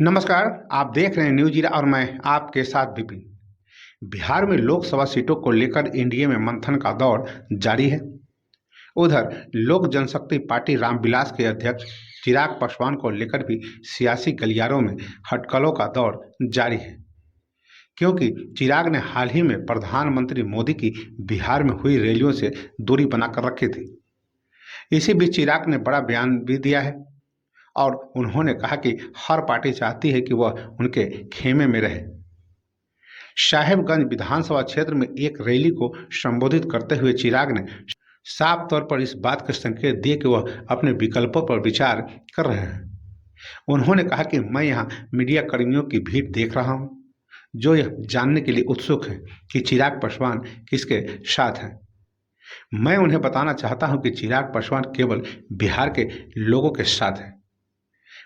नमस्कार। आप देख रहे हैं न्यूज ईरा और मैं आपके साथ विपिन। बिहार में लोकसभा सीटों को लेकर एनडीए में मंथन का दौर जारी है। उधर लोक जनशक्ति पार्टी रामविलास के अध्यक्ष चिराग पासवान को लेकर भी सियासी गलियारों में हटकलों का दौर जारी है, क्योंकि चिराग ने हाल ही में प्रधानमंत्री मोदी की बिहार में हुई रैलियों से दूरी बनाकर रखी थी। इसी बीच चिराग ने बड़ा बयान भी दिया है और उन्होंने कहा कि हर पार्टी चाहती है कि वह उनके खेमे में रहे। साहेबगंज विधानसभा क्षेत्र में एक रैली को संबोधित करते हुए चिराग ने साफ तौर पर इस बात के संकेत दिए कि वह अपने विकल्पों पर विचार कर रहे हैं। उन्होंने कहा कि मैं यहाँ मीडिया कर्मियों की भीड़ देख रहा हूँ जो यह जानने के लिए उत्सुक है कि चिराग पासवान किसके साथ हैं। मैं उन्हें बताना चाहता हूँ कि चिराग पासवान केवल बिहार के लोगों के साथ हैं।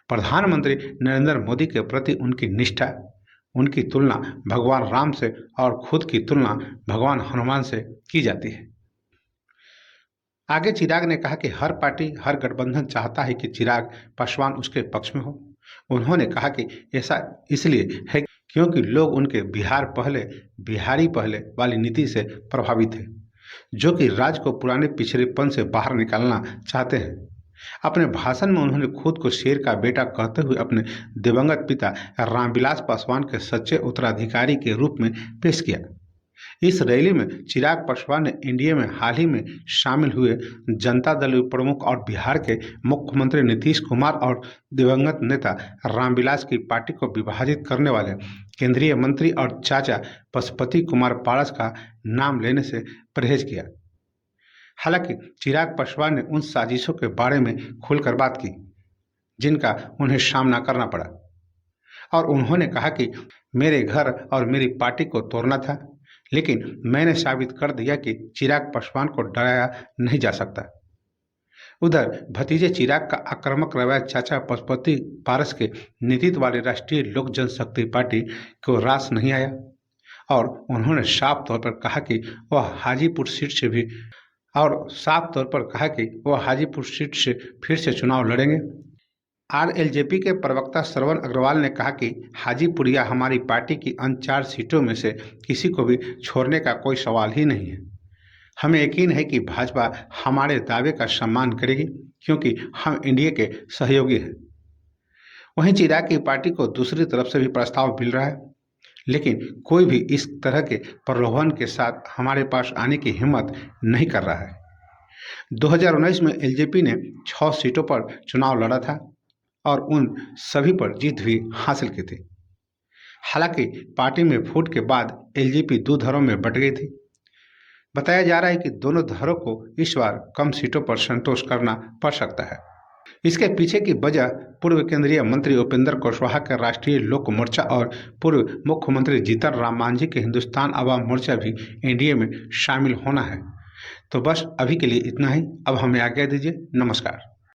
प्रधानमंत्री नरेंद्र मोदी के प्रति उनकी निष्ठा, उनकी तुलना भगवान राम से और खुद की तुलना भगवान हनुमान से की जाती है। आगे चिराग ने कहा कि हर पार्टी, हर गठबंधन चाहता है कि चिराग पासवान उसके पक्ष में हो। उन्होंने कहा कि ऐसा इसलिए है क्योंकि लोग उनके बिहार पहले, बिहारी पहले वाली नीति से प्रभावित हैं, जो कि राज्य को पुराने पिछड़ेपन से बाहर निकालना चाहते हैं। अपने भाषण में उन्होंने खुद को शेर का बेटा कहते हुए अपने दिवंगत पिता रामविलास पासवान के सच्चे उत्तराधिकारी के रूप में पेश किया। इस रैली में चिराग पासवान ने एनडीए में हाल ही में शामिल हुए जनता दल प्रमुख और बिहार के मुख्यमंत्री नीतीश कुमार और दिवंगत नेता रामविलास की पार्टी को विभाजित करने वाले केंद्रीय मंत्री और चाचा पशुपति कुमार पारस का नाम लेने से परहेज किया। हालांकि चिराग पासवान ने उन साजिशों के बारे में खुलकर बात की जिनका उन्हें सामना करना पड़ा और उन्होंने कहा कि मेरे घर और मेरी पार्टी को तोड़ना था, लेकिन मैंने साबित कर दिया कि चिराग पासवान को डराया नहीं जा सकता। उधर भतीजे चिराग का आक्रामक रवैया चाचा पशुपति पारस के नेतृत्व वाली राष्ट्रीय लोक जनशक्ति पार्टी को रास नहीं आया और उन्होंने साफ तौर पर कहा कि वह हाजीपुर सीट से फिर से चुनाव लड़ेंगे। आरएलजेपी के प्रवक्ता श्रवण अग्रवाल ने कहा कि हाजीपुर या हमारी पार्टी की अन्य 4 सीटों में से किसी को भी छोड़ने का कोई सवाल ही नहीं है। हमें यकीन है कि भाजपा हमारे दावे का सम्मान करेगी क्योंकि हम एनडीए के सहयोगी हैं। वहीं चिराग की पार्टी को दूसरी तरफ से भी प्रस्ताव मिल रहा है, लेकिन कोई भी इस तरह के प्रलोभन के साथ हमारे पास आने की हिम्मत नहीं कर रहा है। 2019 में एलजेपी ने 6 सीटों पर चुनाव लड़ा था और उन सभी पर जीत भी हासिल की थी। हालांकि पार्टी में फूट के बाद एलजेपी 2 धड़ों में बट गई थी। बताया जा रहा है कि दोनों धड़ों को इस बार कम सीटों पर संतोष करना पड़ सकता है। इसके पीछे की वजह पूर्व केंद्रीय मंत्री उपेंद्र कुशवाहा के राष्ट्रीय लोक मोर्चा और पूर्व मुख्यमंत्री जीतन राम मांझी के हिंदुस्तान अवाम मोर्चा भी एनडीए में शामिल होना है। तो बस अभी के लिए इतना ही। अब हमें आज्ञा दीजिए। नमस्कार।